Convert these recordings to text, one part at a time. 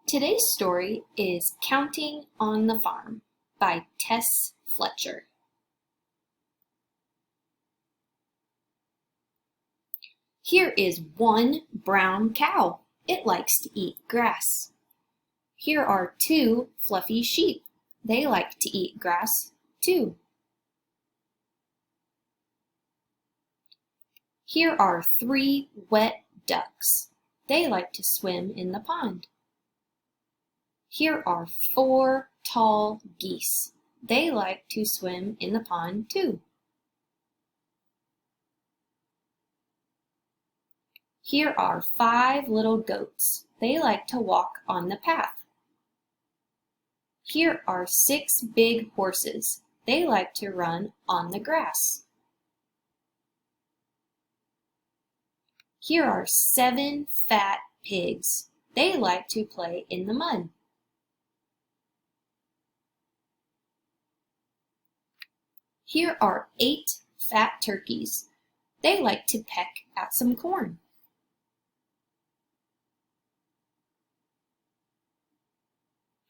Today's story is Counting on the Farm by Tess Fletcher. Here is one brown cow. It likes to eat grass. Here are two fluffy sheep. They like to eat grass too. Here are three wet ducks. They like to swim in the pond. Here are four tall geese. They like to swim in the pond too. Here are five little goats. They like to walk on the path. Here are six big horses. They like to run on the grass. Here are seven fat pigs. They like to play in the mud. Here are eight fat turkeys. They like to peck at some corn.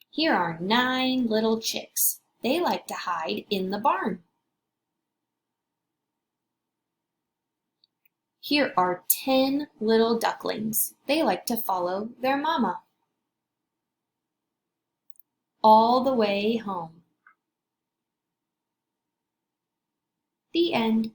Here are nine little chicks. They like to hide in the barn. Here are 10 little ducklings. They like to follow their mama all the way home. The end.